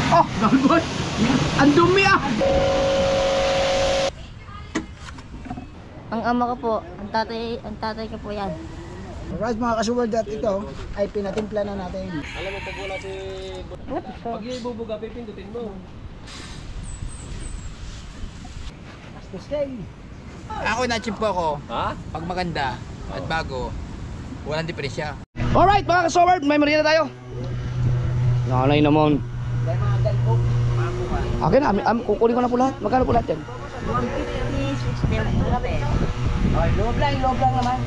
Oh, galbon. Ang dumi ah. Ang ama ko po, ang tatay ko po yan. Alright mga kasuward, at ito ay pinatimpla na natin. Alam mo, pag wala si... Pag ibubuga, pipindutin mo. Astos kayo. Ako na-chip po ako. Ha? Pag maganda at bago, walang diferensya. Alright mga kasuward, may merienda tayo. Nanay naman. Akin na, kukunin ko na po lahat. Magkano po lahat yan? 150, 60 gabi. Okay, loob lang naman.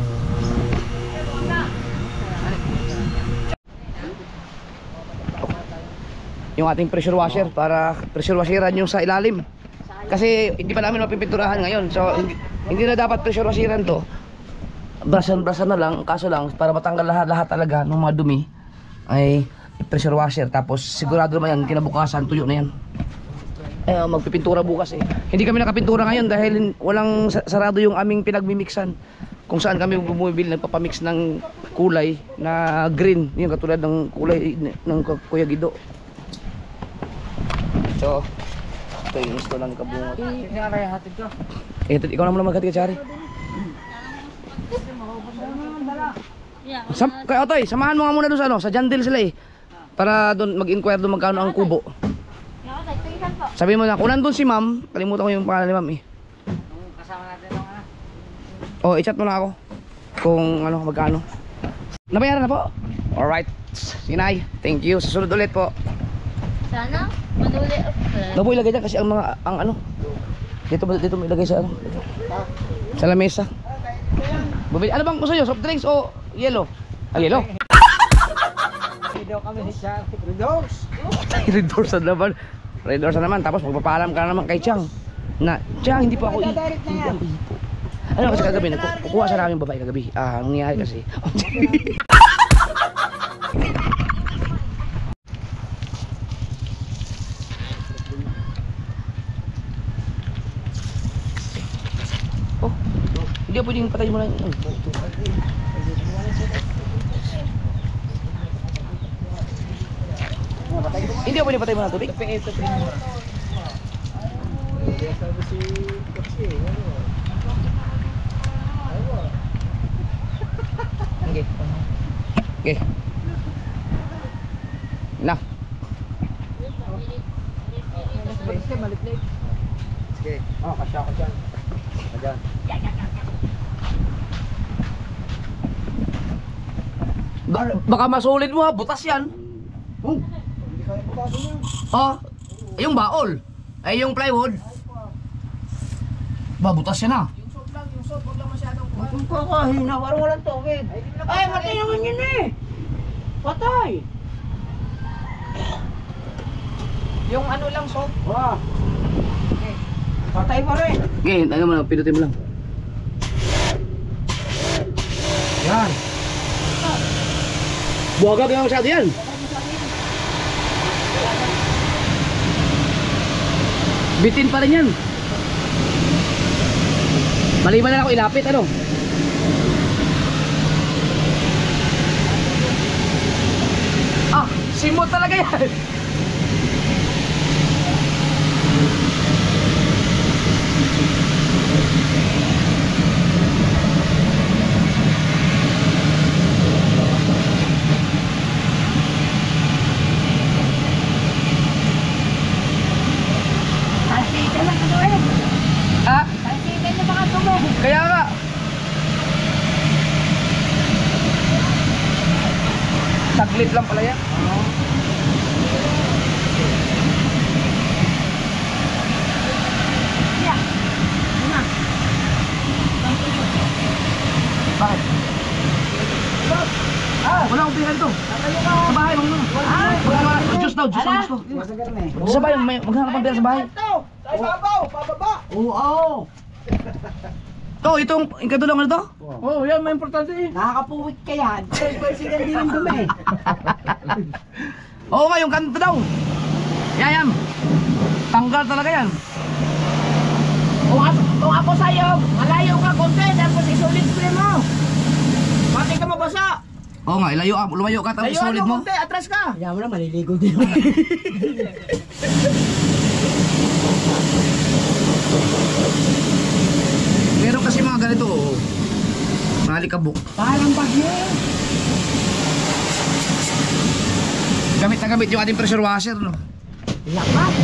Yung ating pressure washer, para pressure washeran yung sa ilalim. Kasi hindi pa namin mapipinturahan ngayon. So hindi na dapat pressure washeran to. Brasan na lang, kaso lang para matanggal lahat talaga ng mga dumi ay pressure washer. Tapos sigurado naman yan, kinabukasan tuyo na yan. Magpipintura bukas eh. Hindi kami nakapintura ngayon dahil walang sarado yung aming pinagmimixan. Kung saan kami bumibili, nagpapamix ng kulay na green, yung katulad ng kulay ng Kuya Guido. So, ito yung gusto lang kabungot. Hatid ka. Ikaw na muna maghatid ka, Chari. Kaya Otoy, samahan mo nga muna doon sa sa Jandil sila eh. Para doon mag-inquire doon magkano ang kubo. Sabihin mo na, kung nandun si ma'am, kalimutan ko yung pangalan ni ma'am eh. Kasama natin ng ano? Oh, i-chat mo na ako kung ano, magkano. Nabayaran na po. Alright, Sinay, thank you. Susunod ulit po. Sana, manuli. Huwag mo ilagay dyan kasi ang mga, ang ano, dito mo ilagay sa ano, sa lamesa. Ano bang gusto nyo? Soft drinks o yellow? Ah, yellow? Video kami siya. Redox. Redox na naman. Redox na naman. Tapos magpapaalam ka naman kay Chang na, Chang, hindi po ako hindi ako hipo. Ano kasi kagabi, kukuha sa namin babae kagabi. Ang nangyayari kasi oh, hindi ako pwedeng patay mo lang. Hindi ako pwedeng patay mo ng tubig. Okay. Okay. Na. Sige. Oh, kasya ko dyan. Ayan. Baka masulit mo ha, butas yan. Hindi kaya pagkado niya. Oh, yung baol. Ay yung plywood. Ba, butas yan ha. Yung soap, wag lang masyadong kuha. Kung kakahina, parang walang tubig. Ay, matay naman yun eh. Patay. Yung ano lang soap. Wah. Patay pa rin. Okay, ano mo lang, pinutin mo lang. Yan. Buwagag nga masyado yan. Bitin pa rin yan. Maliban na lang ako ilapit, ano? Ah, simot talaga yan. Talsikan na ano eh. Ha? Talsikan na baka tubig. Kaya nga. Saglit lang pala yan. Yeah. Una. Bakit? Wala akong tingnan to. Sa bahay, Diyos daw, Diyos daw. Sa bahay, maghanap ang pera sa bahay. Ay, babaw! Pababa! Oo. To, itong ikatulong ano to? Oh, yan, may importante eh. Nakakapuwit ka yan. Talsikan din ang dumi. Oo nga, yung kanto daw. Yayam. Tanggal talaga yan. Kung ako sa'yo, malayo ka konti, tapos isulit mo. Pati ka mabasa! Oo nga, lumayo ka tapos Layo solid ano mo. konti, atras ka! Kaya mo na, maliligo din. Meron kasi mga ganito, oh. Mga alikabok. Parang bagyo. Gamit na gamit yung ating pressure washer, no? Lakas.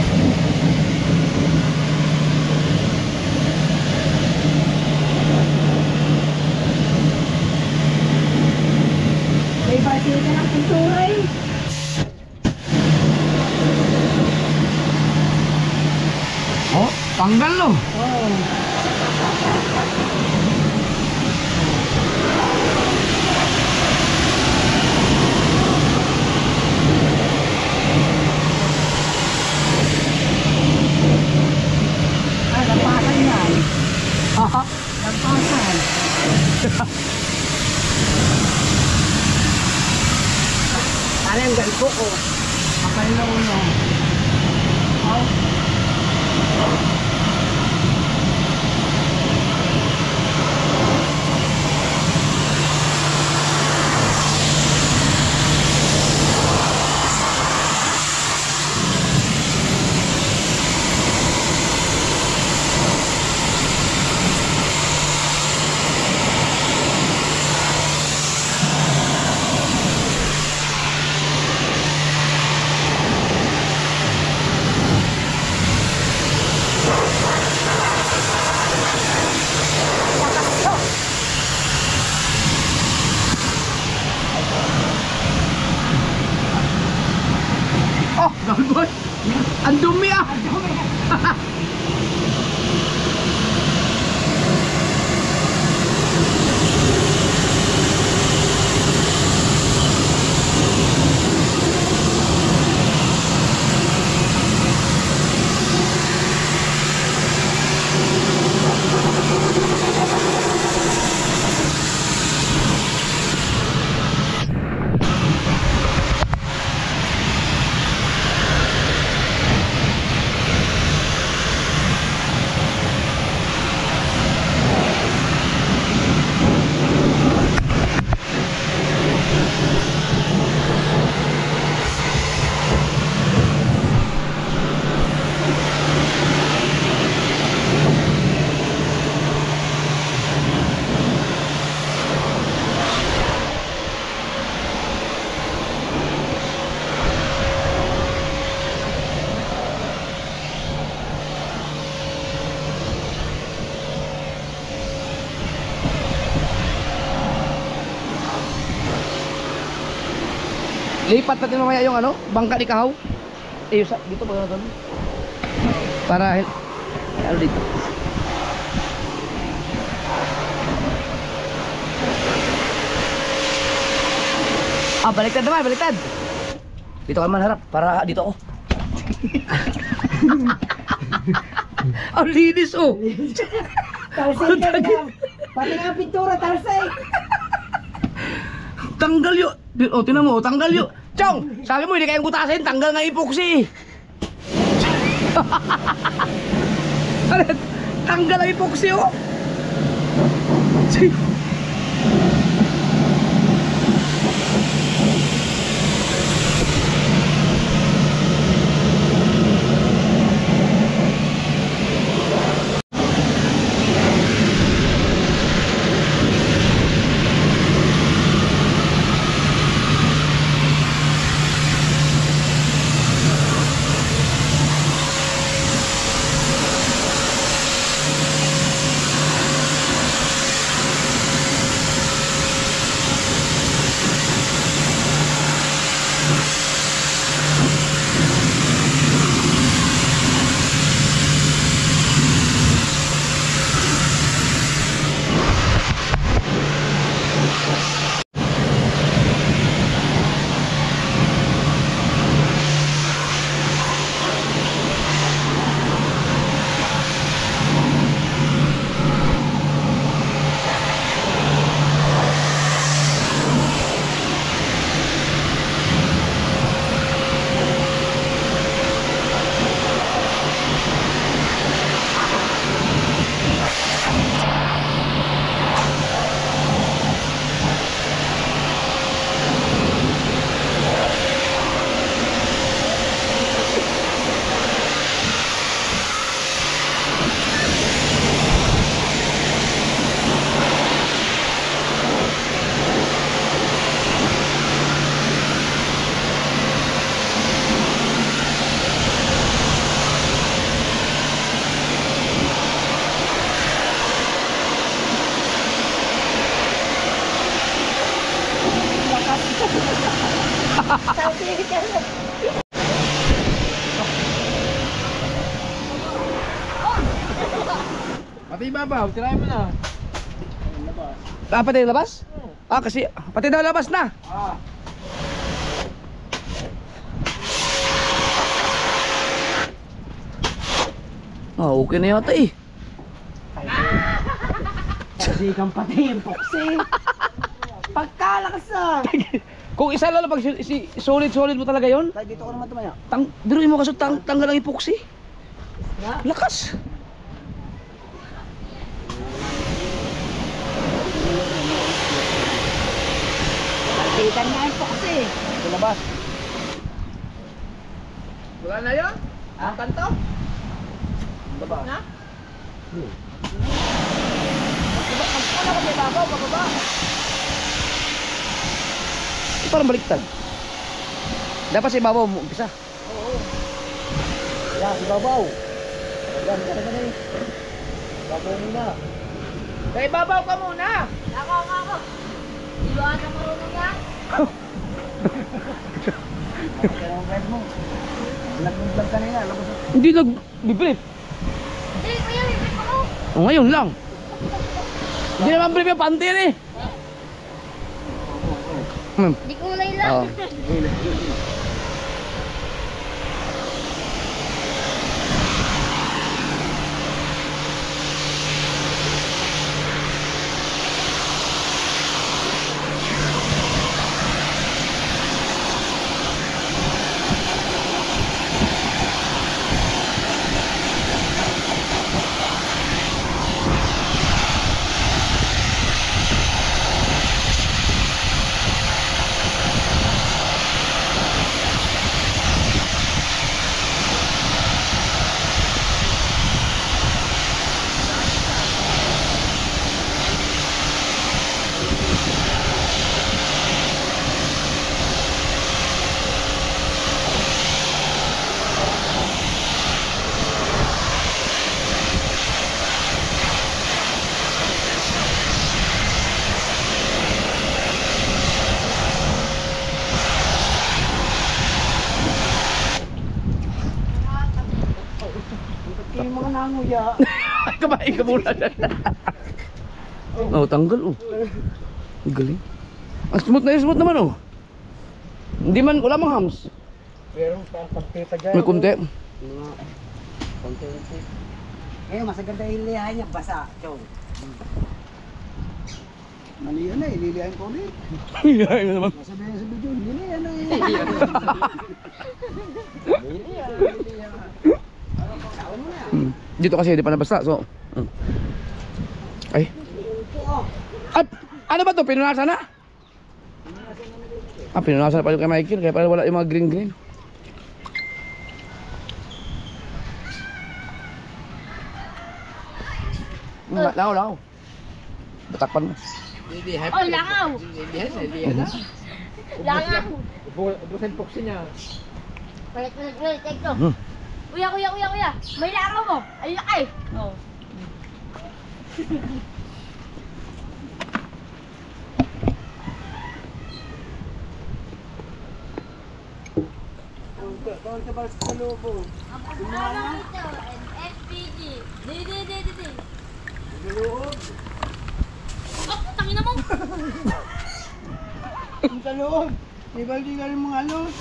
May bati ka ng pintura eh. Oh, tanggal, no? Oo. Ah, lampasan yan. Haha. Lampasan. Ano yung ganito ko? Kapal na ulo. Oh. Oh, galboy! Ang dumi, ah! Lipat natin mamaya yung ano, bangka ni Kahaw. Dito ba natin? Para ano dito. Ah, baliktad naman, baliktad. Dito ka man harap, para dito ako. Ang linis, oh. Talsay ka na. Pati nga pintura, talsay. Tanggal yun. Oh, tinan mo, tanggal yun. Chong, sabi mo hindi kayang butasin, tanggal nga epoxy. Tanggal ang epoxy, oh. Pati ibabaw, tirahin mo na. Ah, pati yung labas? Ah, kasi pati daw labas na. Ah, okay na yata eh. Hindi kang pati yung poksi. Pagkalakasan. Kung isa lang pag solid mo talaga yon. Tayo dito ko naman tumaya. Biruin mo kasi tanggal ang epoxy. Lakas. Palpitan nga yung poksi. Sa labas. Wala na yun? Ang kanto? Labas. Na? Magkala ka may babaw, bababa. Parang baliktad. Dapat sa ibabaw mo umpisa. Yan, si babaw. Yan, talaga na eh. Babaw muna. Kaya ibabaw ka muna! Ako. Di ba ata marunong yan? Kaya ang friend mo. Nag-vlog kanina, labas na. Hindi nag-brief. Hindi, kuya, bibig ako. O ngayon lang. Hindi naman brief yung panty yan eh. Di kulay lang. Oo. Yung mga nanguya. Kumain ka muna. Oh, tanggal oh. Ang galing. Ang smooth naman oh. Hindi man, wala mang hams. Pero parang pagpita dyan. May kunti. Mga konti-konti. Ngayon, mas maganda yung lihahan niya, basa. Chong. Mali yan eh, lilihain ko ulit. Ay, ano naman. Masabihin sa video, lilihan na eh. Lilihan. Dito kasi, di pa nabasta. So, ay. At, ano ba to? Pinunasan na? Ah, pinunasan na pa yung kay Michael. Kaya pala wala yung mga green. Lao. Batakpan mo. Oh, langaw. Langaw. Ubusin poksi niya. Balik. Take to. Kuya. May langaw mo. Ay, laki. Oh. Bawal ka ba sa lobo? Ang pangalan ito, FPG. Di. Loob. Oh, tangina mo. Ang sa loob. Di ba di ka rin mga alos?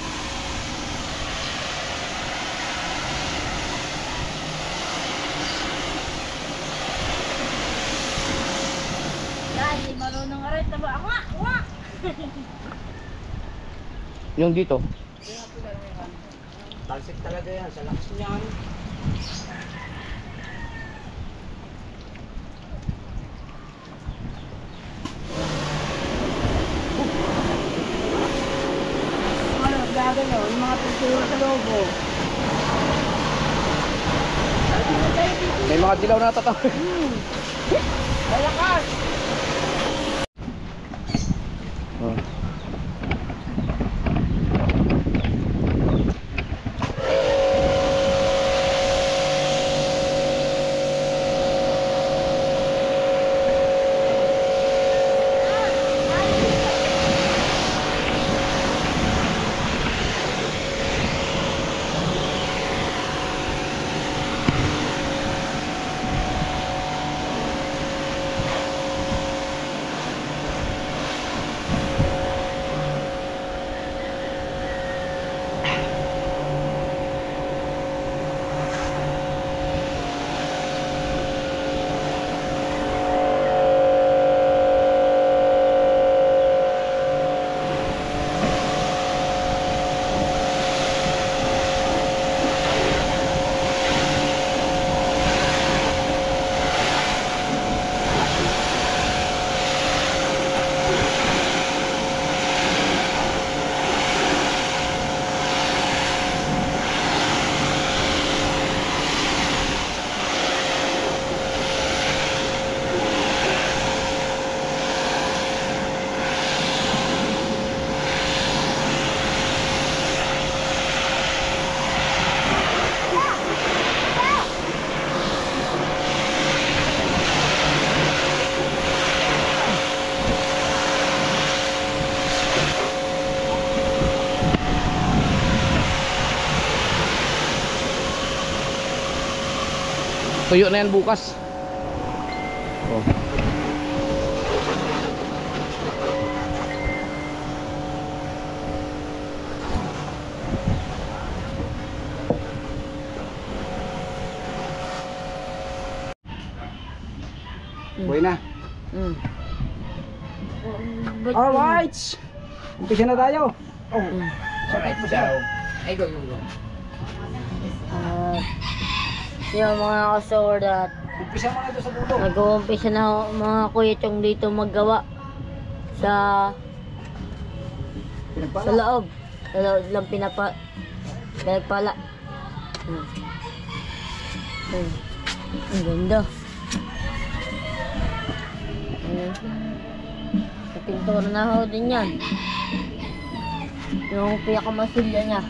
Yan, di marunong ka rin. Taba, nga. Yung dito. Talsik talaga yan, sa lakas niyan. Ano, gagalaw, yung mga pintura sa lobo. May mga dilaw na tatawin. Malakas! Oh. Tuyo na yan bukas. Oh. Buhay na. Alright. Umpisa na tayo. Oh. Alright, so, ay go. Yung mga kasor at Umpisa mo na doon sa dulo. nag-uumpisa na mga kuyetong dito maggawa sa Pinagpala. loob. Sa loob lang pinagpala. Ang ganda. Sa pintura na ho din yan. Yung pinakamasilya niya.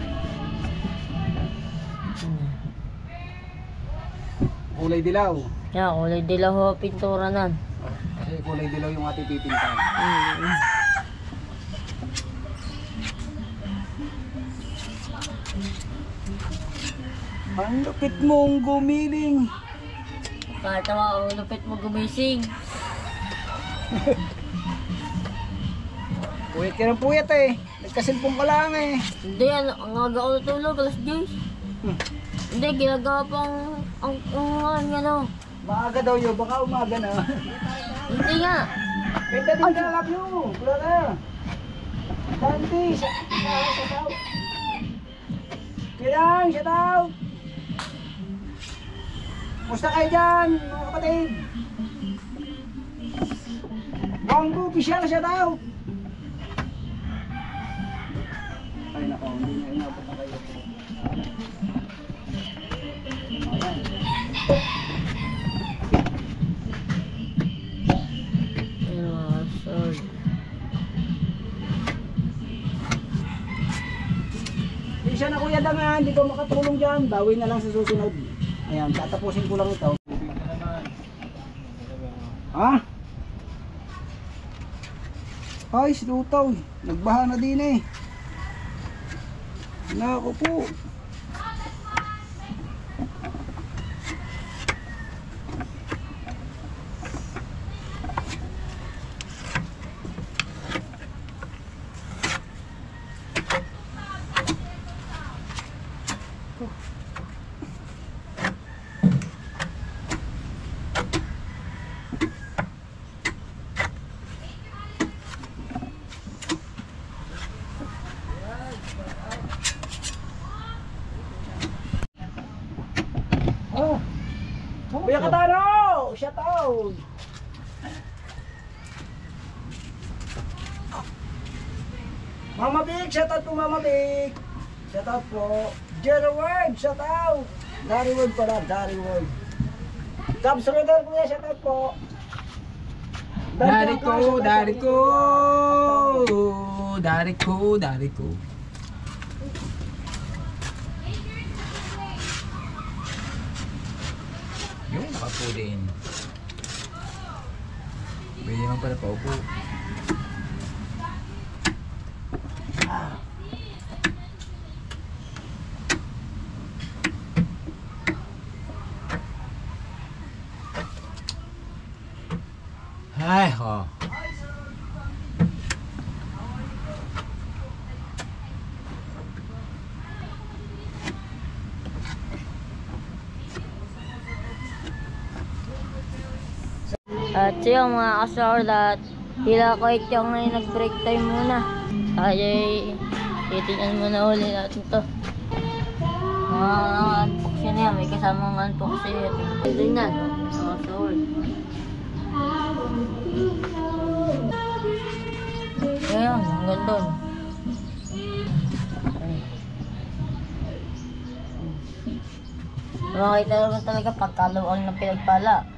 Kulay dilaw. Yan, kulay dilaw ho pintura nan. Kasi kulay dilaw yung ating pipintahan. Ang lupit mong gumiling. Katawa, ang lupit mo gumising. Puyat ka ng puyat eh. Nagkasilpong ka lang eh. Hindi, ang aga ko natulog, alas 10. Hindi, ginagawa pang ano. Maaga daw yun, baka umaga na. Hindi nga. Pwede din ka lang yun. Wala na. Dante, shout out. Kailang, shout out. Musta kayo dyan, mga kapatid? Wanggo, official, shout out. Ay nako, hindi na inabot na kayo. Isa na kuya Dangan, hindi ko makatulong dyan. Bawi na lang sa susunod. Ayan, tatapusin ko lang ito. Ha? Ay, sinutaw. Nagbaha na din eh. Nako po. Oh. Kuya Katano, shout out. Mama Big, shout out po Mama Big. Shout out po. Jerry Ward, shout out. Dari Ward pala, Dari Ward. Cubs Raider kuya, shout out po. Dari ko. Yung nakapo din. Pwede naman pala paupo. Ay, ho. At yung mga kasor tila ko yung nag-break time muna. Tayo titingnan muna uli natin to. Mga unboxing niya, may kasamang unboxing. Ito na, mga kasor. Ayan, hanggang doon. Makita naman talaga pagkalawang ng pinagpala.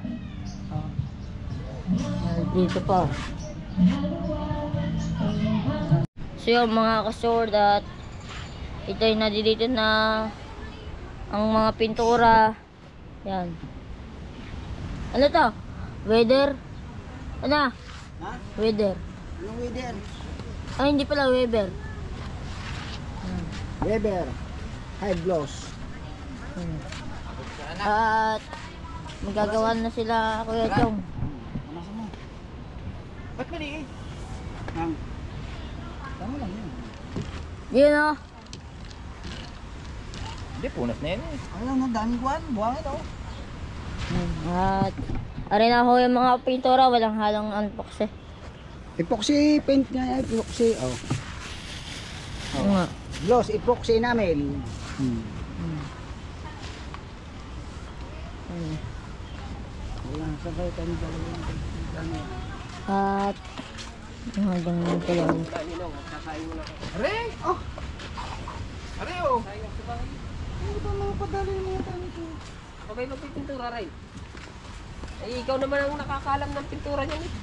Dito pa. So yung mga kasord at ito ay nadilito na ang mga pintura. Yan. Ano to? Weather? Ano? Ha? Weather. Anong Weber? Ay hindi pala Weber. Weber. High gloss. At Magagawa na sila Kuya Chong. Ba't maliit? Ang. Tama lang yun. Yun o. Hindi, punas na yan eh. Ayun, ang daming buwan. Buwan ito. At arin na ho yung mga pintura, walang halong unbox eh. Epoxy paint nga, epoxy. Oh. Oo nga. Gloss, epoxy namin. Ayun. Wala, sabay tayo dalawang. At hanggang kayo. Are! Oh! Are oh! Ano ba mga padali mo yung tanong ko? Okay ba yung pintura, Ray? Ay, ikaw naman ang nakakalam ng pintura niyan eh.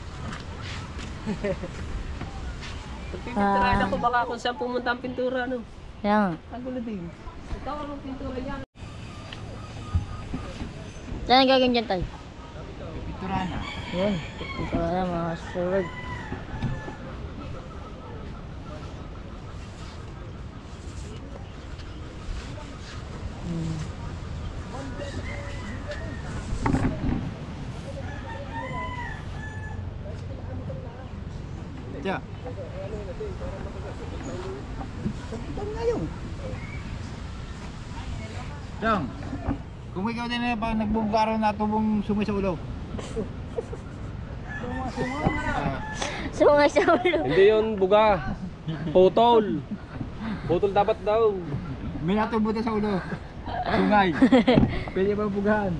Pagpipinturahan ako, baka kung saan pumunta ang pintura, no? Kaya nga. Ang gulo din. Ikaw ang pintura niyan. Saan ang gagawin dyan tayo? Pintura na. Yun. Pintura na mga sword. Tiya. Ito ngayon. Chong, kung ikaw din na pag nagbubugaro na tubong sungay sa ulo. Sungay sa ulo. Hindi yun, buga. Putol. Putol dapat daw. May natubutan sa ulo. Sungay. Pwede ba bugahan?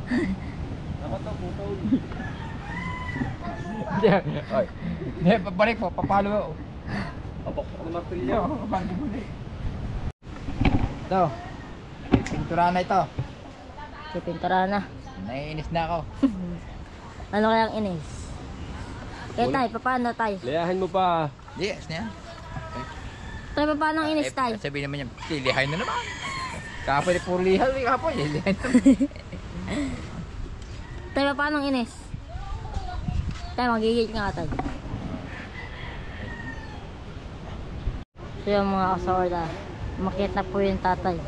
Dapat daw, putol. Oy. Hindi, pabalik po, papalo. Apok ng martilyo. Ito. Pintura na ito. Si pintura na. Naiinis na ako. Ano kayang inis? Kaya tayo, paano tayo? Layahan mo pa. Yes, na yan. Tayo, paano ang inis tayo? Sabihin naman niya, lilihay na naman. Kapag puro lihay, kapag lilihay na naman. Tayo, paano ang inis? Tayo, magigit nga tayo. So yung mga kasorda, umakyat na po yung tatay.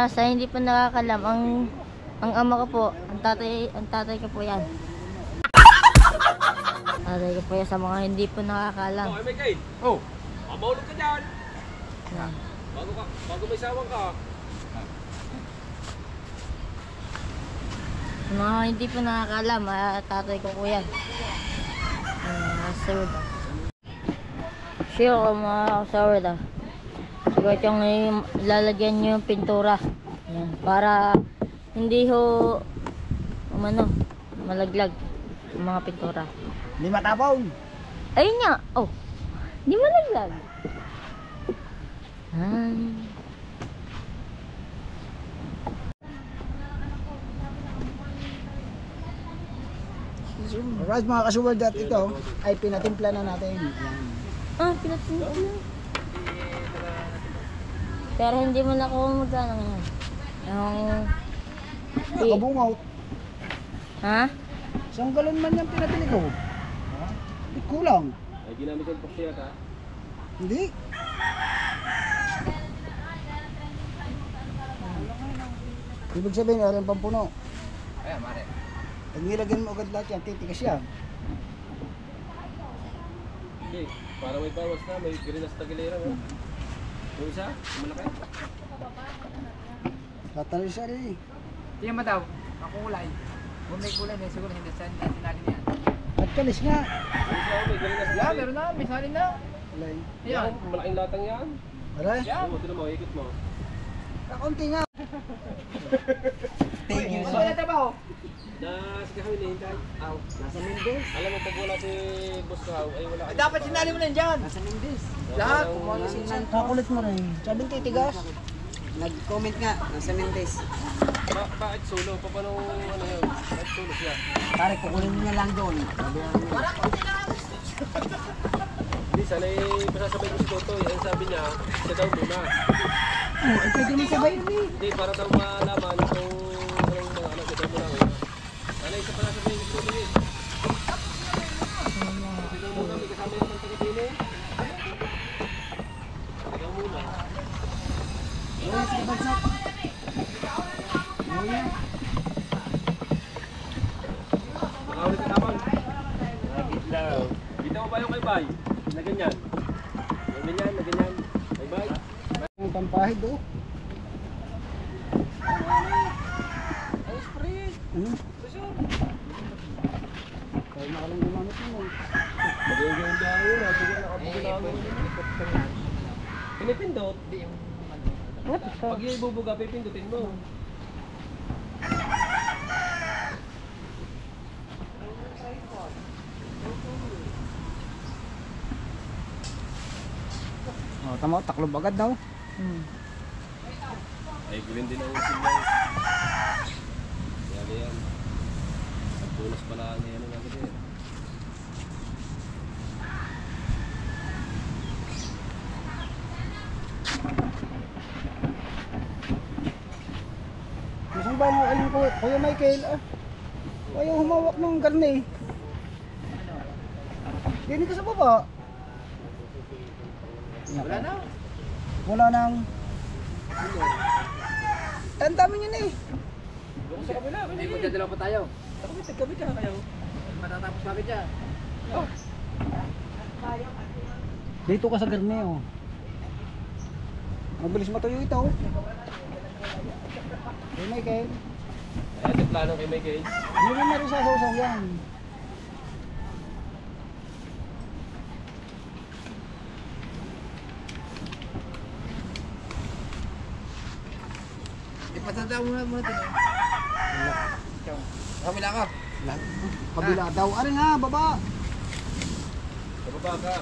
Sa hindi pa nakakalam, ang ama ko po, ang tatay ko po yan. Tatay ko po yan sa mga hindi po nakakalam. Okay, may kay. Oh, Maulog ka dyan. Yan. Bago may sawang ka. Sa mga hindi po nakakalam, tatay ko po yan. Kasorda. Sure ko mga kasorda. Siguro yung lalagyan nyo yung pintura. Yan. Para hindi ho malaglag yung mga pintura. Hindi matapong. Ayun nga. Oh. Hindi malaglag. Alright mga kasuwal, at ito ay pinatimpla na natin. Yan. Pinatinip na. Pero hindi mo na ako magkano ngayon. Yung... Nakabungaw. Ha? Isang galon man yung pinatili ko. Di kulang. Ay, ginamit yung poksya ka. Hindi. Ibig sabihin, alam pampuno. ayan, mare. Pag nilagyan mo agad lahat yan, titigas yan. Okay, para may bawas na, may grinas na gilera, no? Yung isa, malaki. Tatalisari. Tingnan mo daw, ang kulay. Kung may kulay na siguro hindi sa natin yan. At kalis nga. Yung isa, may grinas na Yeah, meron na, may salin na. Alay. Yan, malaking latang yan. Aray. Tignan mo, ikot mo. Kakunti nga. Thank you. Ano na trabaho? Na, sige kami nihintay. Aw, nasa Mendes. Alam mo, pag wala si Boss Kahaw, ay wala ka. Dapat sinali mo na dyan. Nasa Mendes. Lahat, Walang- kumuha si San. Kakulit mo rin. Sabing titigas. Nag-comment nga, nasa Mendes. Bakit solo? Paano ano yun? Bakit solo siya? Pare, kukunin niya lang doon. Hindi, sana pasasabay ko si Toto. Yan sabi niya, siya daw muna. Oh, ay pwede mo sabay yun eh. Hindi, para daw malaman kung anong mga anak siya daw muna. Sana isa pa nasabihin ko si Toto yun. Siya daw muna, may kasama yung pantagapili. Siya daw muna. Yes, di bagsak. Oh, yeah. ganyan. Yung ganyan, na ganyan. Bye-bye. Ang pampahid oh. Ay, spray. Hmm? Pressure. Kaya nakalang gumamit mo. Magiging dahil yun. Sige, nakapagin namin. Pinipindot. Pag yung ibubuga, pipindutin mo. Oh, tama, taklob agad daw. Ay, gawin din ang signal. Yan yan. Nagpunas pala ang yan ang agad yan. Masang ba mo kayong Kuya Michael? Ah, ayaw humawak ng garne. Dini ka sa baba. Wala na. Wala nang. Ang dami niya na eh. Doon sa kabila. Hindi mo dyan pa tayo. Kabit ka kayo. Matatapos kami dyan. Dito ka sa garne oh. Mabilis matuyo ito. Kuya Michael. Ay, ito plano kay Michael. Hindi na rin sa sausaw yan. Ipatanda mo na muna ito. Kabila ka. Kabila daw. Ari nga, baba. Sa baba ka.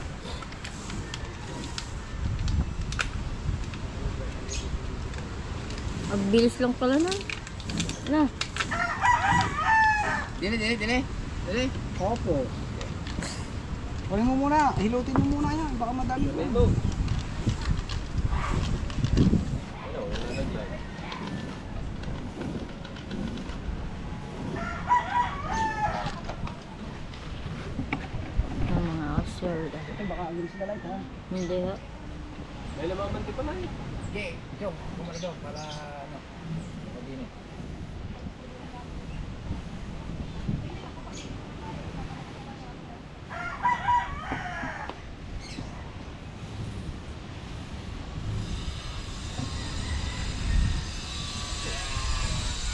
Ang bilis lang pala na. Na. Dili. Opo. Kunin mo muna. Hilutin mo muna yan. Baka madami. Main mo. Ano, wala na dyan. Ang mga officer. Ay, baka against the light ha. Hindi ho. May lamamanti pa na eh. Okay, Jom. Bumalik doon para ano. Pag-init.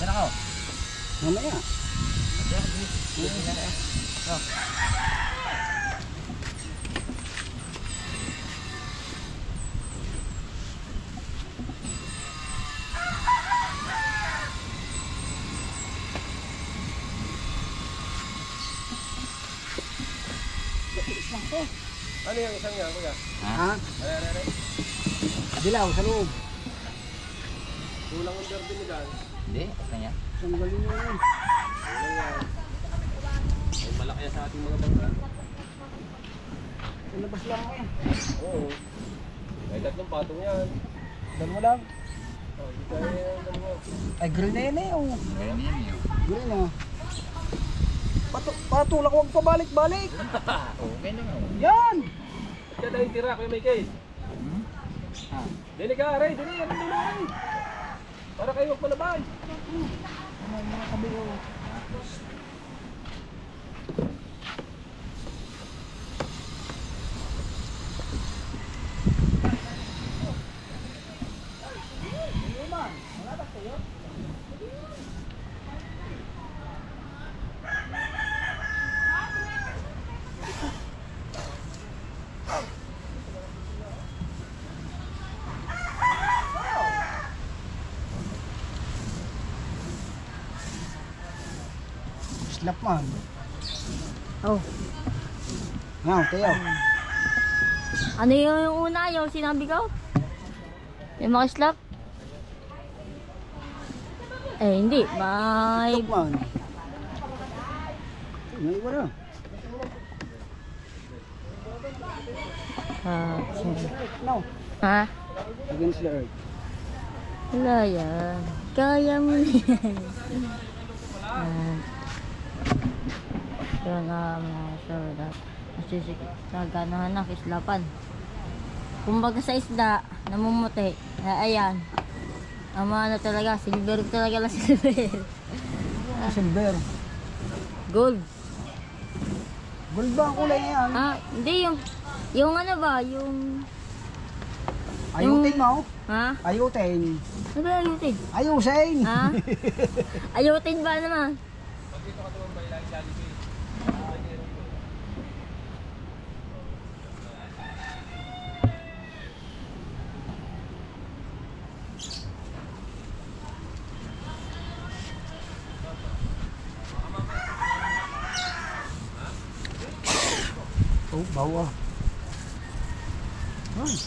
Saan ako? Mamaya. Ano yung isang yan, kuya? Ha? Are. Dilaw sa loob. Kulang ang garden mo dyan. Hindi, kanya. Isang galing mo yun. Kulang yan. Ay, malaki yan sa ating mga bangka. Sa labas lang eh. Oo. May tatlong patong yan. Dalawa lang. Oh, di kaya yan, dalawa. Ay, green na yun eh. Oh. Ganyan yun. Green na. Patulak, huwag pabalik-balik. Okay na nga. Yan! Ba't ka tayong tira, kuya Michael? Dili ka, Aray. Dili, Aray. Para kayo magpalabay. Slap man. Oh. Ngaw, tayo. Ano yung una? Yung sinabi ko? Yung mga slap? Eh, hindi. May... Slap man. May iba na. No. Ha? Against the earth. Wala yan. Kaya mo yan. Yun mga sir. Nasisikip sa ganahan na kislapan. Kumbaga sa isda, namumuti. Ayan. Ang mga ano talaga, silver talaga lang silver. Silver. Gold. Gold ba ang kulay niyan? Ah, hindi yung Yung ano ba, yung... Ayutin mo. Ha? Ayutin. Ano ba ayutin? Ayusin. Ha? Ayutin ba naman? Oh, bawa. Ay.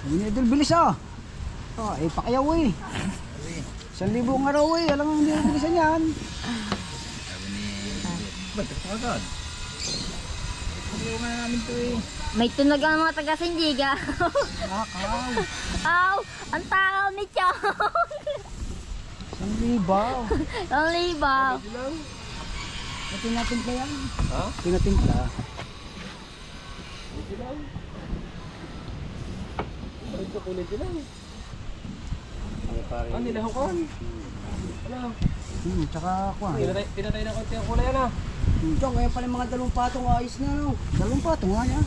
Hindi na idol, bilis ah. Oh, eh, pakiyaw eh. 1,000 ang araw eh. Alam mo, hindi na bilisan yan. May tunog ang mga taga Sandiga. Nakaw. Aw! Ang takaw ni Chong! 1,000. Ang libaw. Tinatimpla yan. Ha? Tinatimpla. Ito kulay din lang. Ah, nilahukan. Ano? Tsaka kuha. Pinatay na konti ang kulay yan ah. Chong, kaya pala mga 2 patong ayos na no. 2 patong nga yan.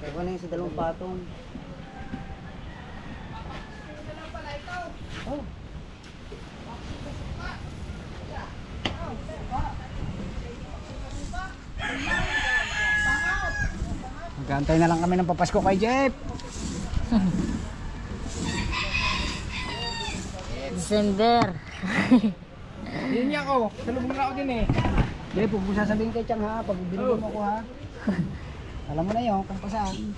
Kuha na yan sa 2 patong. Oh. Magantay na lang kami ng papasko kay Jeff. December. Yun niya ako. Salubong na ako din eh. Jeff, huwag mo sasabihin kay Chang ha. Pag binigyan mo ko ha. Alam mo na yun kung pa saan.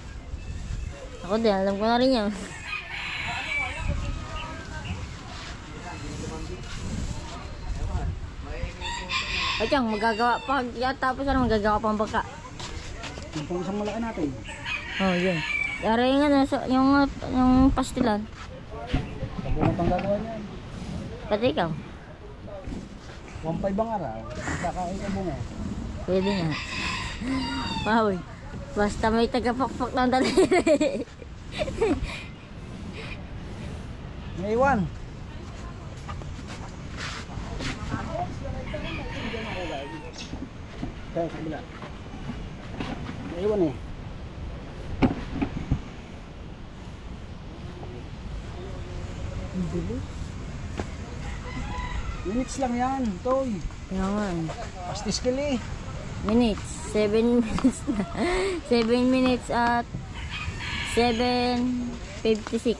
Ako din, alam ko na rin yan. Ay, Chang, magagawa pa. Tapos ano, magagawa pa ang baka. Yung pang isang malaki natin. Oh, yun. Yari yung ano, yung pastilan. Sabi mo pang gagawa niyan. Pati ikaw. 1,500 ang araw. Kakain ka bunga. Pwede nga. Wow. Basta may tagapakpak ng daliri. May iwan. Kaya sa kabila. May iwan eh. Ang bilis. Minutes lang yan, Toy. Yan. Pastis kili. Minutes. 7 minutes na. 7 minutes at 7:56.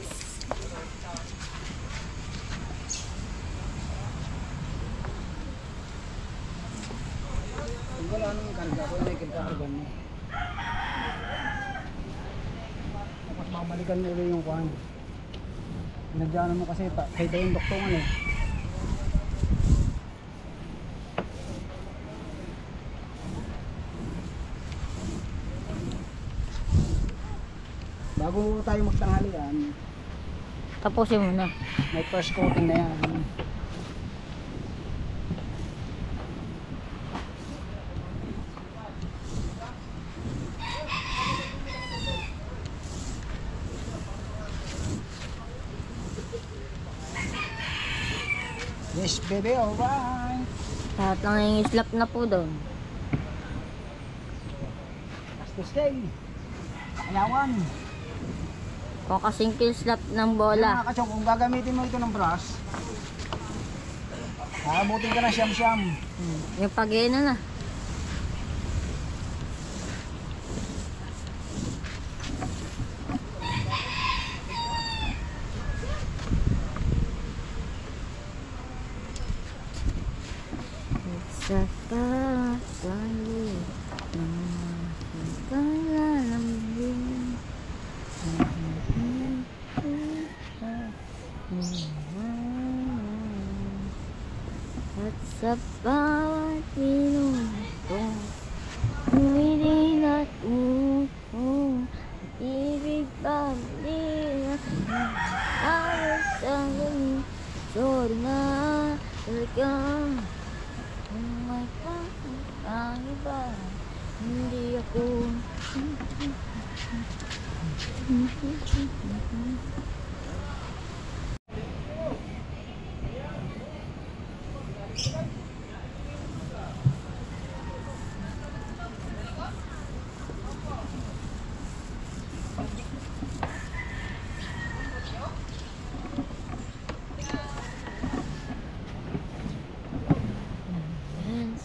Kung wala nang karga, kung may karga mo. Tapos babalikan mo ulit yung kuhan. Nagyanan mo kasi kahit yung doktongan eh. Bago tayo magtanghalian, Tapusin mo na. may first coating na yan. Yes, baby, alright. Lahat lang yung slap na po doon. Pastos day. Ayawan. Kung kasing slap ng bola. Mga kachong, kung gagamitin mo ito ng brush, abutin ka na siyam-siyam. Yung pag-ina na. Sa pasayo ng kalalambing at sa bawat minuto humilin at ibig balik alas sa galing sorry na talagang may ang iba hindi ako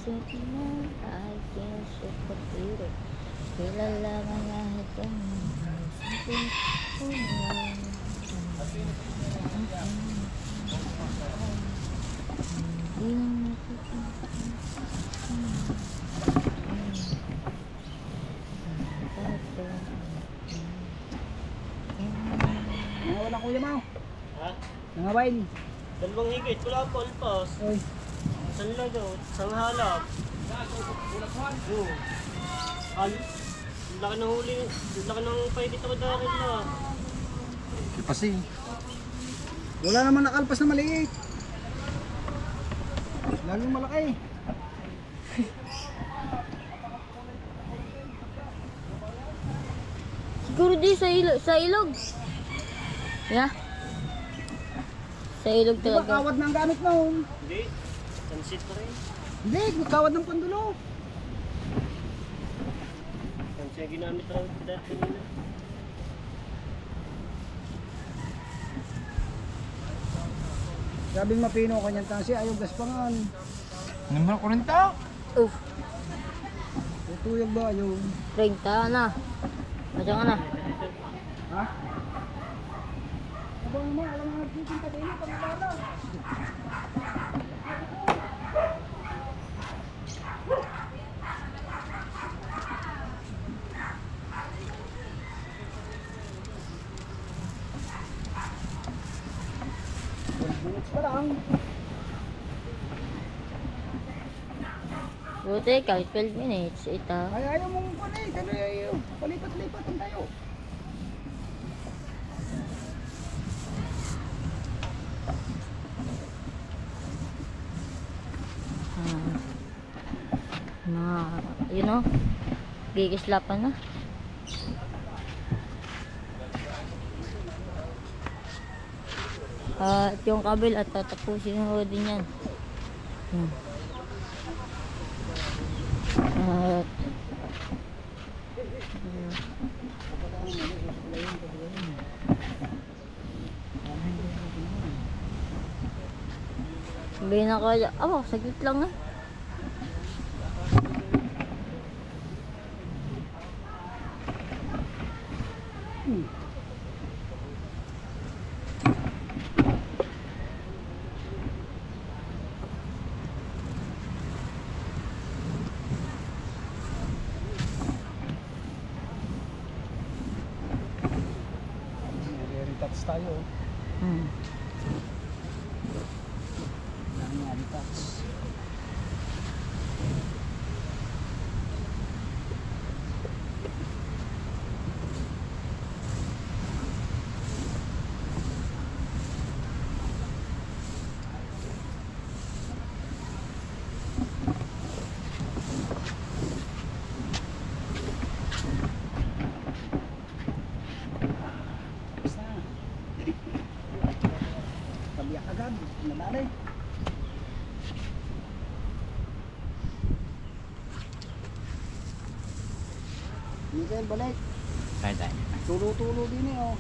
sentiment I can't sugarcoat it. Kailangan lahat ang something Wala kuya mo. Ha? Nangawain. Dalawang higit, wala pa, alpas. Oy. Saan na daw? Sang halap. Oo. Ang laki ng huli. Ang laki ng paigit ako dahil na. Kasi. Wala naman nakalpas na maliit. Lalong malaki. siguro di sa ilog. Yeah. Sa ilog Di ba talaga. kawad na ang gamit mo? Hindi. Sunset pa rin. Hindi, kawad ng pandulo. Sunset ginamit lang dati nila. Sabing mapino kanyang tansi, ayaw gaspangan. Naman ko rin to. Uff, Tutuyog ba ayaw? 30 na. Madyan ka na. Ha? Abang mo, alam mo nagtitinta din ito, pagkala. Minutes pa lang. Buti, kahit 12 minutes. Ito. Ay, ayaw mong panay, dali ayaw. Palipat-lipatan tayo. You know, gigislapan na. At yung kabil at tatapusin ko din yan. At sabihin na kaya, saglit lang eh. Touch tayo. Dami touch. Tabiyak agad, nadali. Miguel, balik. Tayo. Tulo-tulo din eh, oh.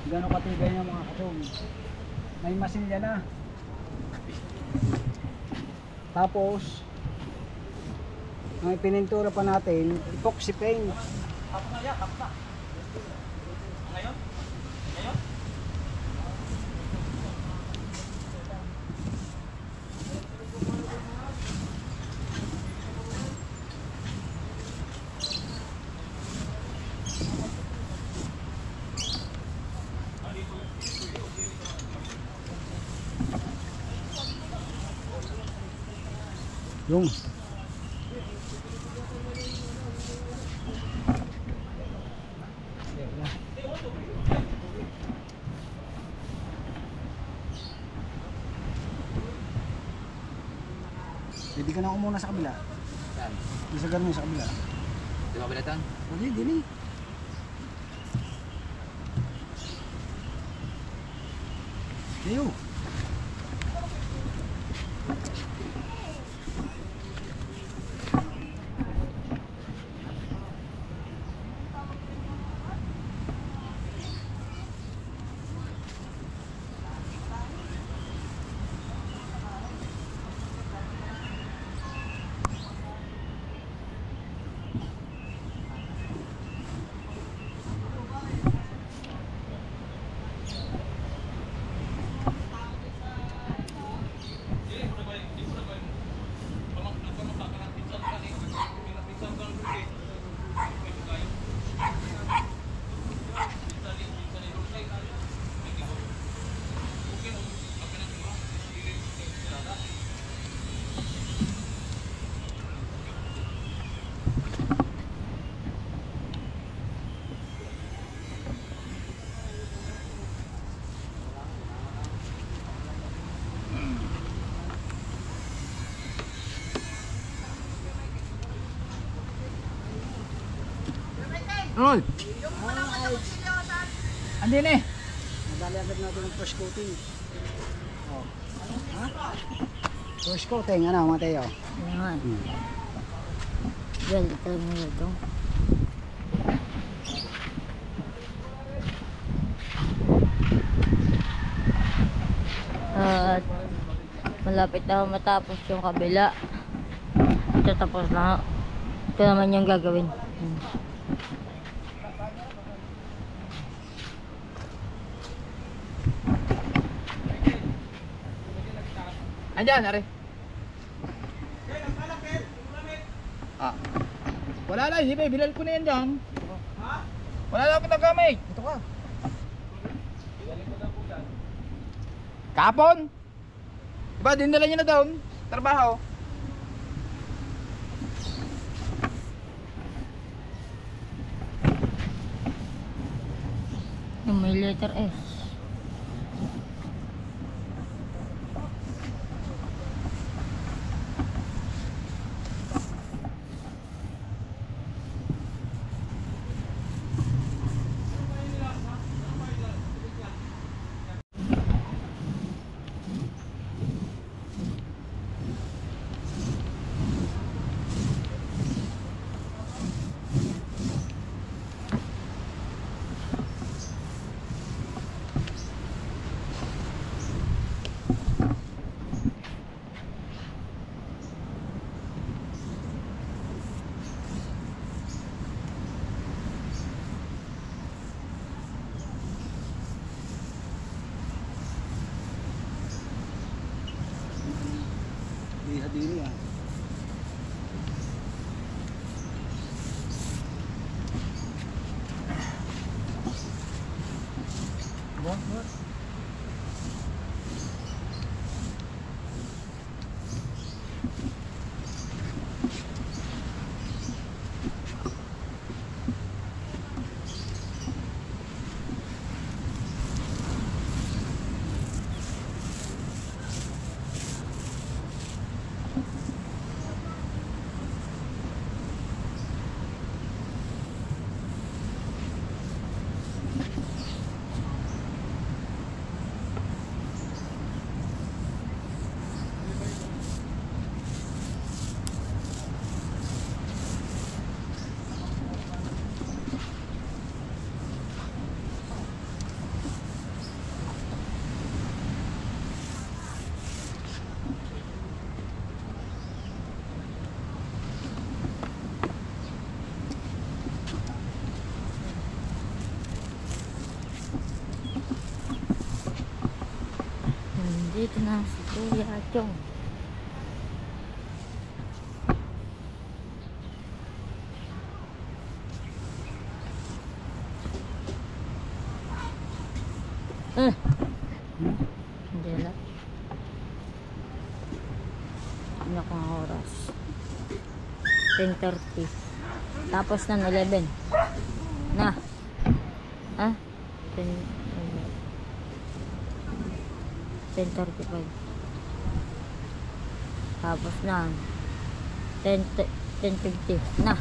Gano'ng katigay ng mga kasong. May masilya na. Tapos, ang ipinintura pa natin, epoxy paint. Yung Pwede ka na umuna sa kabila. Saan? Isa ganun sa kabila. Di ba bilatan? Pwede, dili. Leo. Roll! Andin eh! Madali agad natin ng first coating. Oh. Ha? First coating, ano, Mateo? Ayan. Well, ito mo ito. At malapit na matapos yung kabila. Ito tapos na. Ito naman yung gagawin. Andyan, are. Ah. Wala lang, hindi ba? Bilal ko na yan dyan. Wala lang akong nagamit. Ito ka. Kapon? Diba, dinala niya na doon. Trabaho. Yung may letter S. Di hadini ah. What? Nandito na si Kuya Chong. Hindi lang. Ano kang oras? 10:30. Tapos na 11. Na. Ha? 10:35. Tapos na. 10:50 na.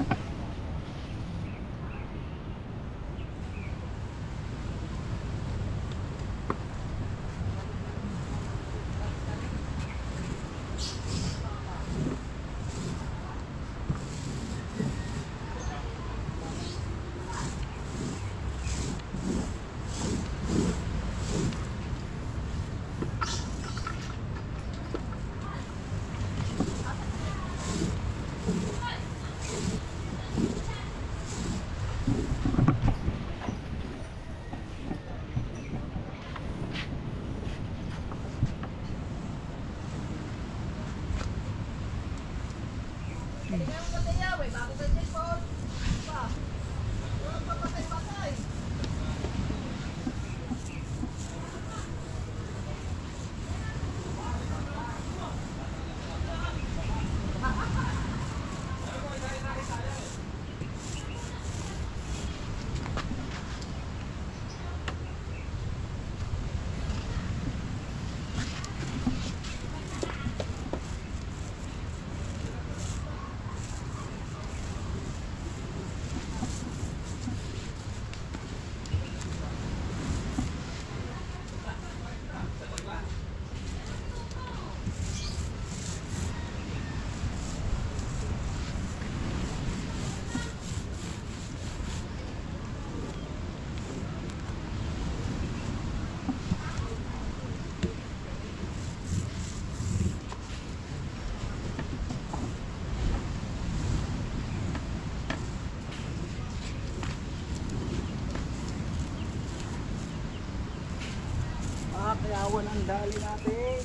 Kayawan ang dali natin.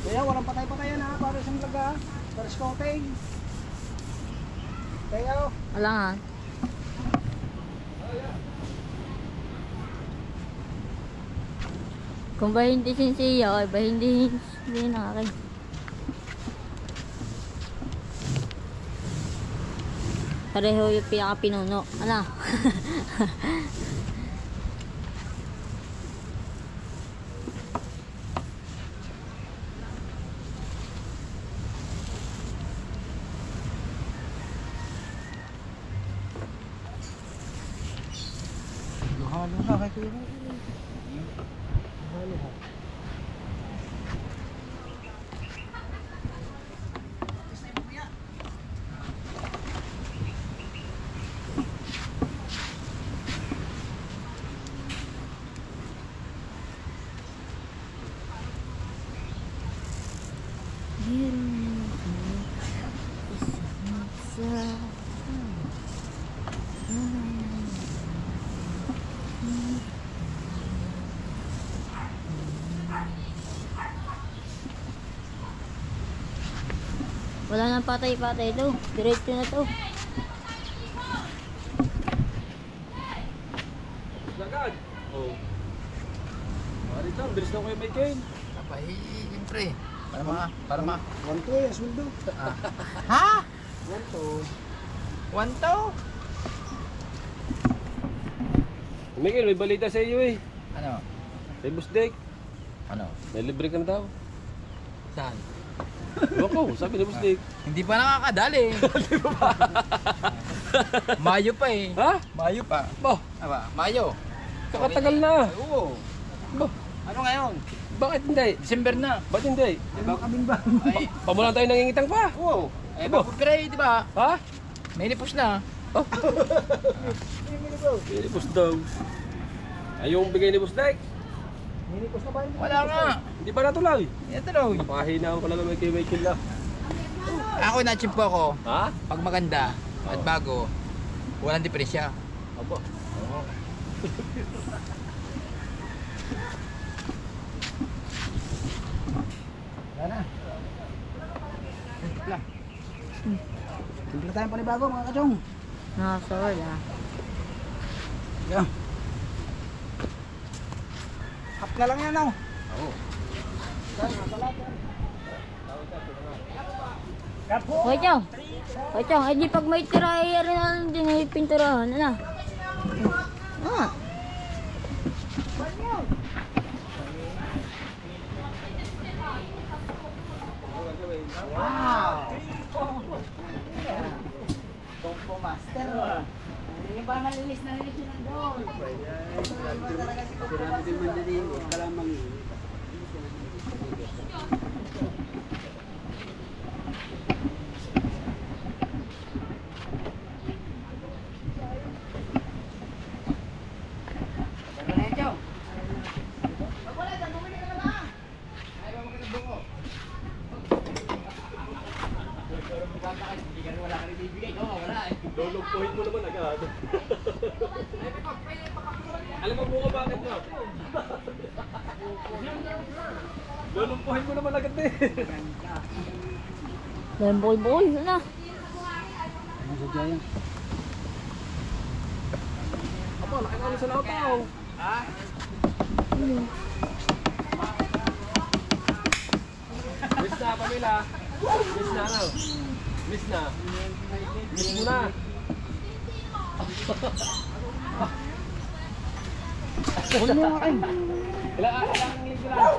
Kaya walang patay-patayan ha, para sa laga, para scouting. Kaya Wala nga. Kung ba hindi sinsiya, ay ba hindi na akin. Pareho yung pinaka-pinuno. Ano? halo na kay Kuya. Halo ha. Wala nang patay-patay to. Diretso na to. Lagad. Oh. Mari lang, bilis na kayo may Kane. Siyempre. Para ma. 1-2 yung sweldo. Ha? 1-2. 1-2? Miguel, may balita sa iyo eh. Ano? May busdek. Ano? May libre ka na daw. Saan? Ewan ko, sabi ni busdek. Hindi pa nakakadali. Mayo pa eh. Ha? Mayo pa. Bah, Aba, Mayo. kakatagal na. Oo. Bah, Ano ngayon? bakit hindi? December na. Ba't hindi? Kabing-bang. Ay, Pamulan tayo nangingitang pa. oo. Eh, Aba. pagpapray, di ba? Ha? May nipos na. Minibus daw. Ayaw bigay ni busdek. Minipos na ba yun? Wala nga. Hindi pa natuloy. Ito daw. Pahinaan ko lang may kay Michael lang. Ako na-chip ako. Ha? Pag maganda at bago, walang diferensya. Aba. Wala na. Wala. Timpla tayong panibago mga kachong. Nasa wala. Yan. Hap na lang yan oh. Oo. Hoy, Chong. Hoy, Chong. Eh, di pag may tira, ay rin na din ay pinturahan. Ano? Ah. Wow! Tongpo master. Yung ba malinis na linis yun ang doon? Sinabi din man din yun, kalamang yun. Lulugpuhin mo naman agad. Alam mo buka bakit no? Lulugpuhin mo naman agad eh. Dahil boy-boy. Ano? Apo, laki na sa lautaw. Ha? Miss na, Pamela. Miss na ano? Miss na. Miss mo na. Huwag mo nga kayo. Ilang linggo lang.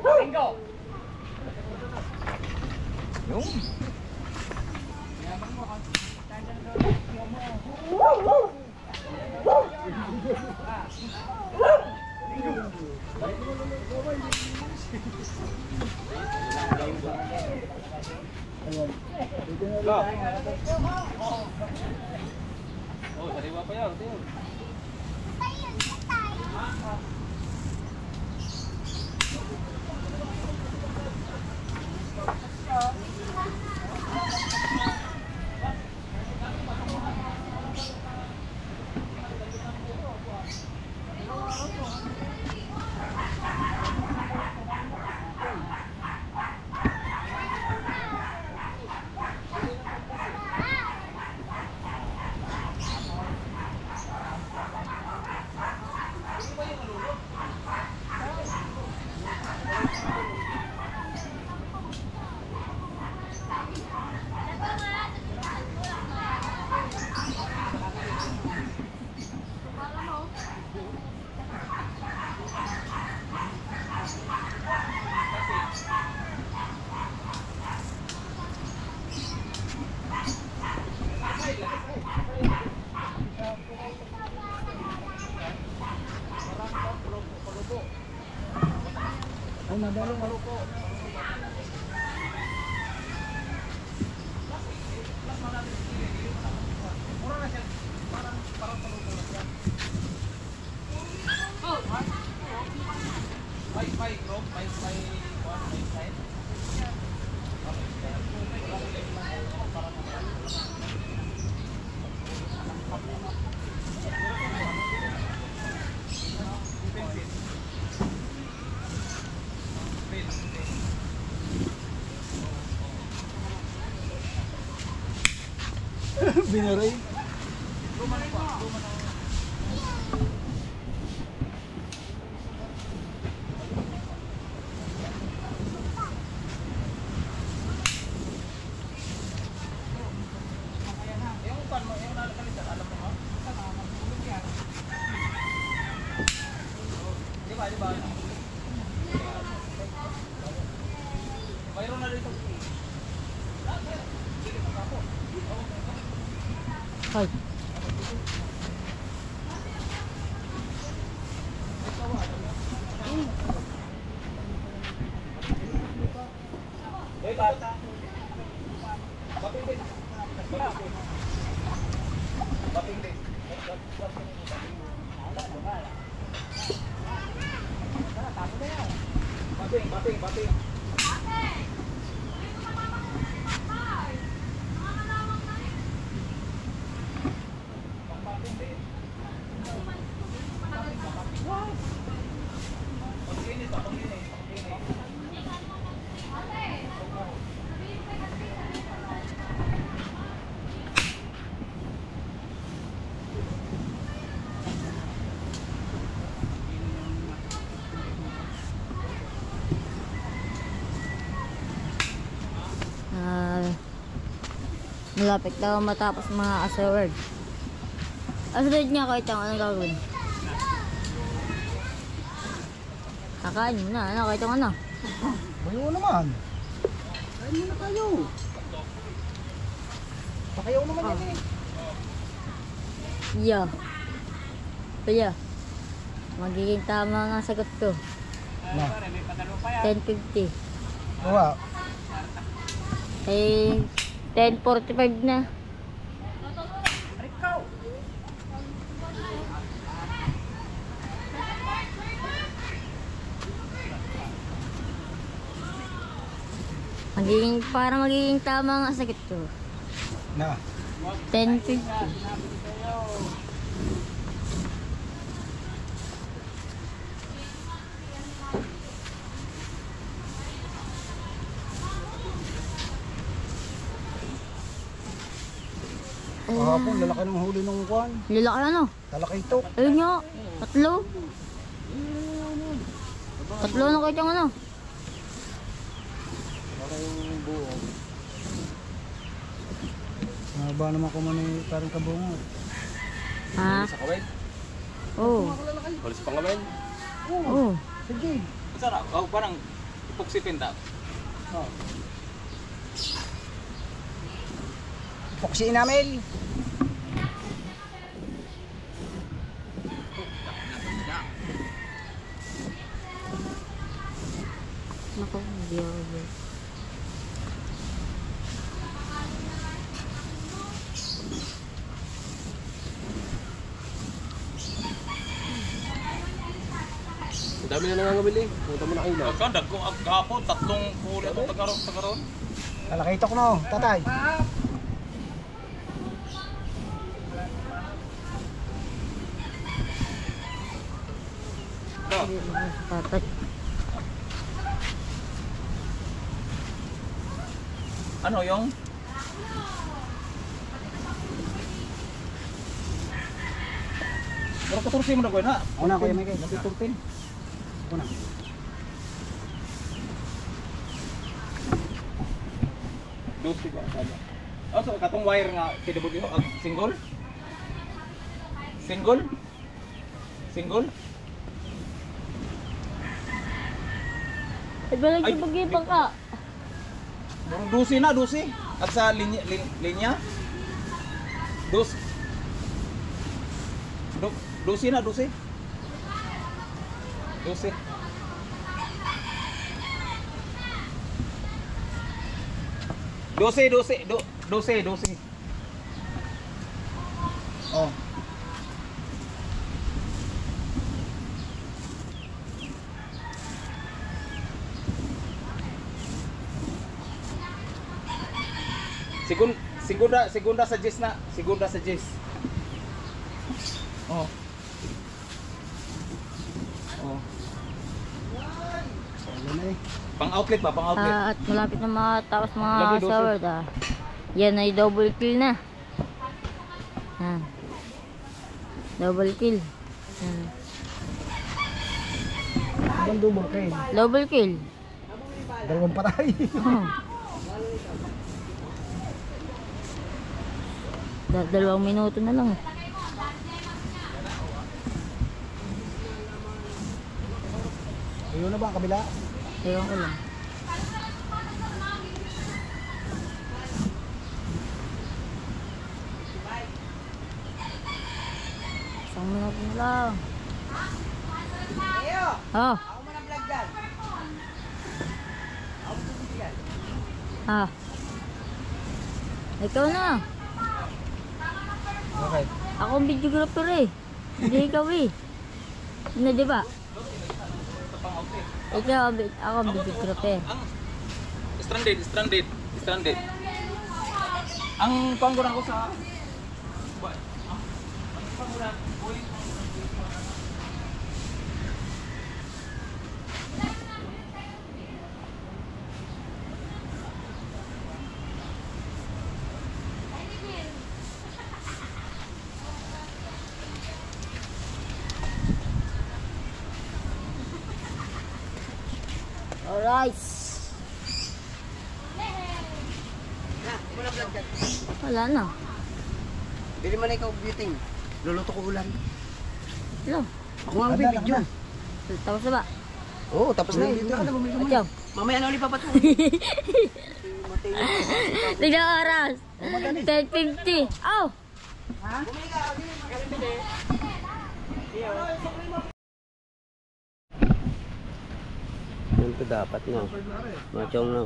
Linggo. Yung. Go. Oh, sariwa pa yan. Tingnan. Binaray. Hoy. Malapit daw matapos mga asaward. Asaward niya kahit ang anong gagawin. Kakain mo na, ano, kahit ang ano. Bayo naman. Kain muna tayo. Pakayaw naman yan eh. Yeah. Kaya, magiging tama nga sagot ko. Na. 10:50. Oo. Eh, 10:45 na. Para magiging tama nga sagot ko. Na. 10:50. Kahapon, lalaki ng huli ng kuwan. Lalaki ano? Lalaki ito. Ayun nga, tatlo. Tatlo na kahit ang ano. Mahaba naman ko man eh, parang kabungot. Ha? Sa kamay. Oo. Huli sa pangamay. Oo. Sige. Sarap. Oh, parang ipoksipin ta. Oh. Poksi namin. Naku, hindi ako. Ang dami na nangangabili. Punta mo na kayo na. Pagkandag ko ang kahapon, tatlong huli itong tagaron. Lalaki ito ko no, tatay. Hindi ako sapatat. Ano yung? Pero katursi mo na ko na. Una ko yung may kayo. Nagtuturtin. Una. Dosi ba? Oh, so katong wire nga PWO ang single? Single? Single? Ay, balag yung pag-ibang ka. Murong dosi na, dosi. At sa linya? Dosi na, dosi. Dosi. Dosi. Oh. Segunda sa Jess na. Segunda sa Jess. Oh. Oh. Ano na eh. Pang outlet ba? Pang outlet. At malapit na matapos mga Lagi dosi. asaward Yan ay double kill na. Yan. Double kill. Yan. Ibang double kayo. Double kill. Dalawang patay. Oh. 2 minuto na lang. Ayun na ba ang kabila? Ewan ko lang. Isang minuto na lang. Oh. Ako mo ng vlog dyan. Ah. Ikaw na. Okay. Ako ang videographer eh. Hindi ikaw eh. Hindi, di ba? Ikaw, ako ang videographer. Stranded. Ang pangguran ko sa Alright. Wala na. Bili mo na ikaw beauty. Luluto ko ulan. Hello. Ako nga ang bibidyo. Tapos na ba? Oo, tapos na. Dito ka na bumili mo. Atyaw. Mamaya na ulit papatuloy. Tignan ang oras. 10:50. Oh! Ito dapat no. Machong no.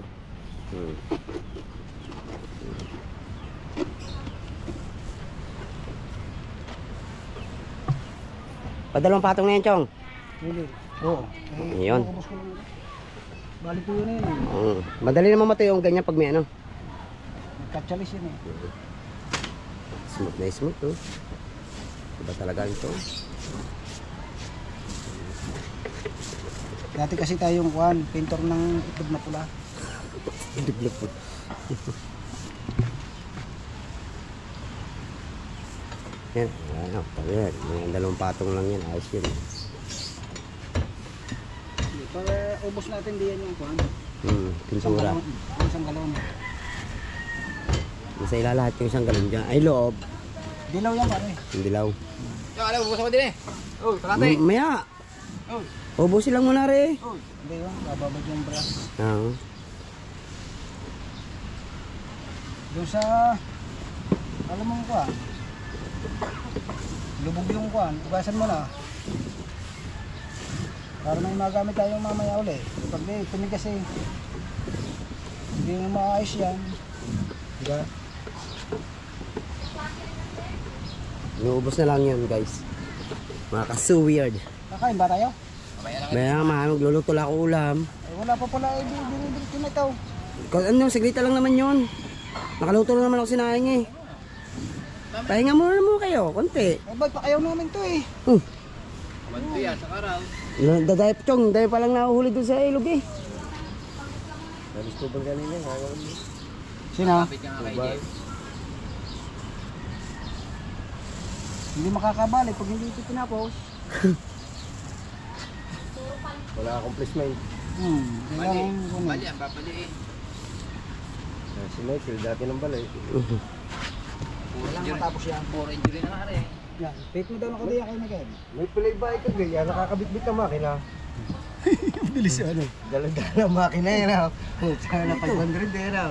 Padalawang patong na yan, Chong. Hindi. Oo. Ayun. Balik po yun eh. Madali naman matuyo yung ganyan pag may ano. Nagkatsalis yun eh. Smooth na smooth, oh. Iba talaga ito. Dati kasi tayong kuhan, pintor ng itlog na pula. Itlog po. Yan, ano, yan. May dalawang patong lang yan. Ayos yun. Para ubos natin diyan yung kuhan. Pinsura. Isang galon. Isa ilalahat yung isang galon dyan. Ay, loob. Dilaw yan pare. Yung dilaw. Yung alam, bubusan ko din eh. Oh, kalate. Maya. Oh. Ubusin lang muna rin. Hindi yun, bababad yung brass. Oo. Doon sa, alam mo kuhan, lubog yung kuhan, ugasan mo na. Para may magamit tayong mamaya uli. Pag di, tumigas eh. Hindi mo maayos yan. Diba? Inuubos na lang yan, guys. Mga ka-so-weird. Kakain ba tayo? Maya nga, magluluto lang ako ulam. Eh, wala pa pala eh, dinidirit na ito. Ano, saglita lang naman yun. Nakaluto na naman ako sinayang eh. Pahinga muna naman kayo, konti. Eh, ba't pa kayo namin to eh? Banto yan, sa karaw. Dadayo Chong, dahil palang nahuhuli doon sa ilog eh. Sino? Kapit ka nga kay Jeff. Hindi makakabalik pag hindi ito pinapos. Wala akong placement. Kailangan ko na. Bali, ang papaliin. Si Michael, dati ng balay. Kailangan matapos yan. Puro injury na nga rin. Yan, take mo daw na kadiya kayo na kayo. May play ba ito, gaya? Nakakabitbit na makina. Bilis ano? Dala-dala makina yan. Sana 500 yan.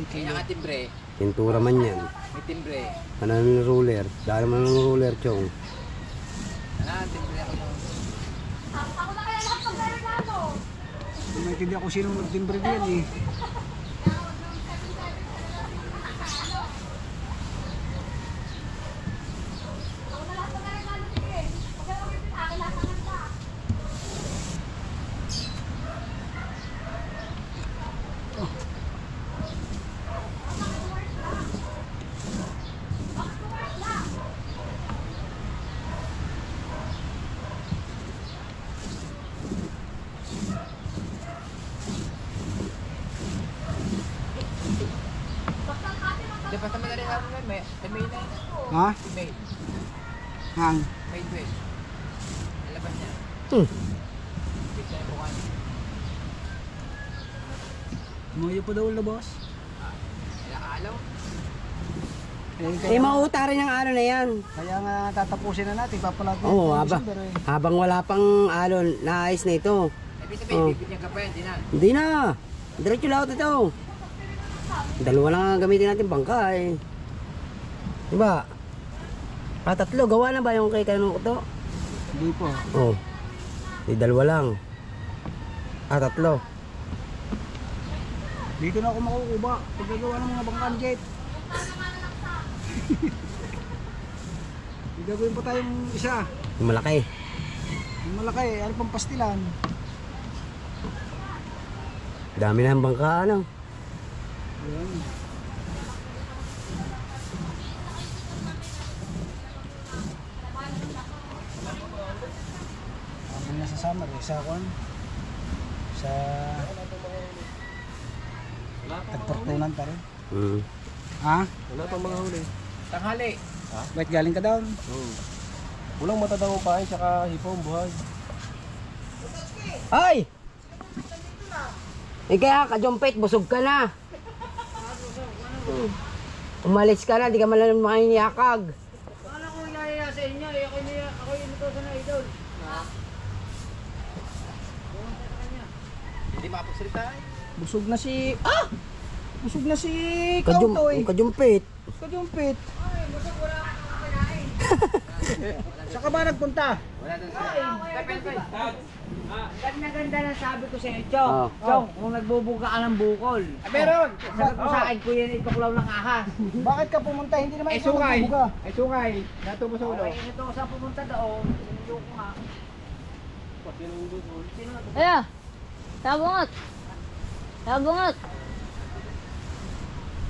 Kaya nakatimbre. Pintura man yan. May timbre. Ano ng ruler? Dahil man ng ruler, Chong. Nakatimbre ako yung... Hindi maintindihan ko sino nagtimbre diyan eh. Di ba sa madali ako nun, may na yun. Ha? May. Hang. May 12. Lalabas niya. Bisa yung bukan. Muyo pa daw labas. Alaalaw. Eh, mauutarin yung ano na yan. Kaya nga tatapusin na natin, papalatin. Oo, habang wala pang alon, naayos na ito. Ibig sabihin, bibit niya ka pa yan, di na. Hindi na. Diretso lahat ito. Dalawa lang ang gamitin natin bangka eh. Diba? Tatlo, gawa na ba yung kay kanong to? Hindi po. Oh. Dalawa lang. Tatlo. Dito na ako makukuba. Paggagawa ng mga bangkan jet. Gagawin pa tayong isa. Yung malaki. Yung malaki, ano pang pastilan. Dami na ang bangka ano. Ayan. Amin na sa summer eh. Sa kwan. Sa Tagportunan pa rin. Ha? Wala pang mga huli. Tanghali. Ba't galing ka down? Walang matataw pa ay tsaka hipong buhay. Ay! Eh kaya ka, Jompet, busog ka na. Umalis ka na, di ka malang makiniyakag. Paano ko yaya sa inyo? Ako yung inutosan na idol. Hindi makapagsalita eh. Busog na si... Busog na si Kautoy. Kajumpit. Kajumpit. Ay, busog wala akong kinain. Saan ka ba nagpunta? Wala doon sa... Ganda-ganda na sabi ko sa inyo, Chong. Chong, kung nagbubuga ka ng bukol. Meron! Sabi ko sa akin, kuya, ituklaw ng ahas. Bakit ka pumunta? Hindi naman ikaw nagbubuga. Ay, sungay. Natubo sa ulo. Okay, ito sa pumunta doon. Sinunod ko nga. Ayan. Sabungot. Sabungot.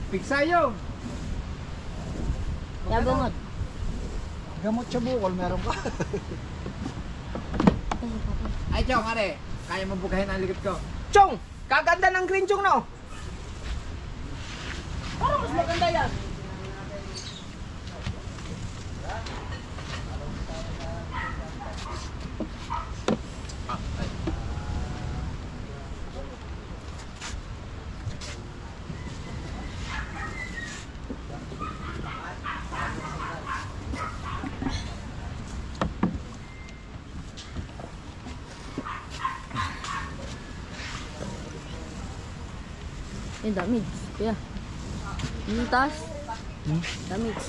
Piksayo! Sabungot. Gamot sa bukol, meron ka. Ay, Chong, are. Kaya mo bugahin ang likod ko. Chong! Kaganda ng green, Chong, no? Parang mas maganda yan. Yung damage. Kaya. Yung taas. Damage.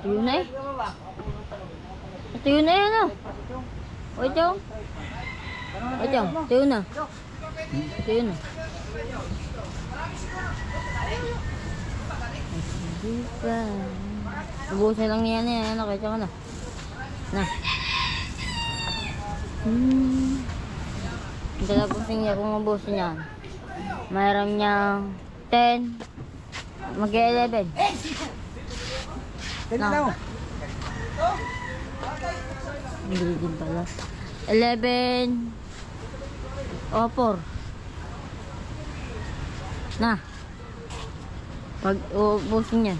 Ito yun na eh. Ito yun na yan oh. Oy, Chong. Oy, Chong. Ito yun na. Ito yun na. Ubusin lang niya na yan. Okay, Chong na. Na. Hindi na pusing niya kung ubusin yan. Mayroon niyang 10. Mag-11. Tignan mo. Hindi din pala. 11. O, 4. Na. Pag ubusin yan.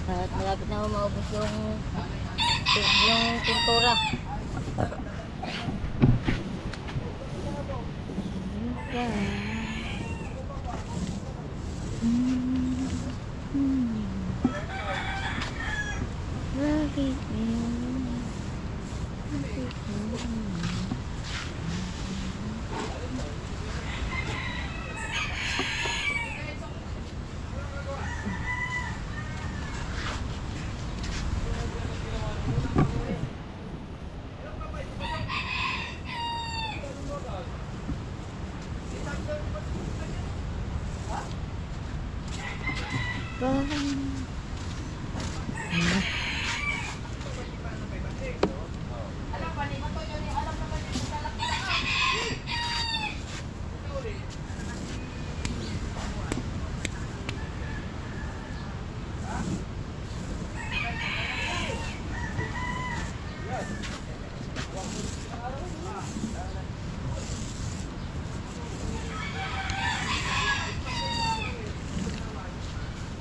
At malapit na maubos yung pintura.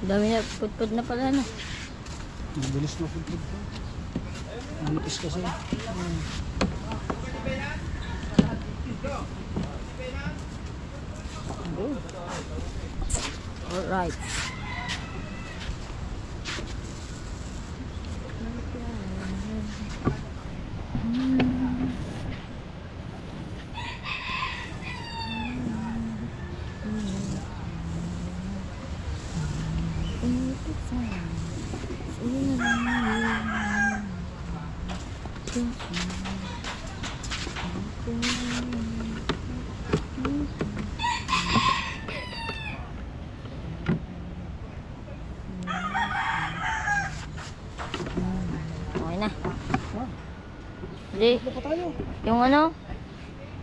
Dami na, putput na pala na. Mabilis na putput ko. Manipis kasi. Alright. Okay na. Hindi. Yung ano?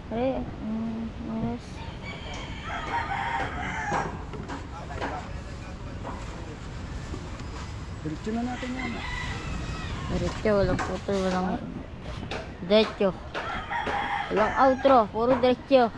Pare, oras. Diretso na natin yan. Diretso, walang putol, walang diretso. Walang outro, puro diretso.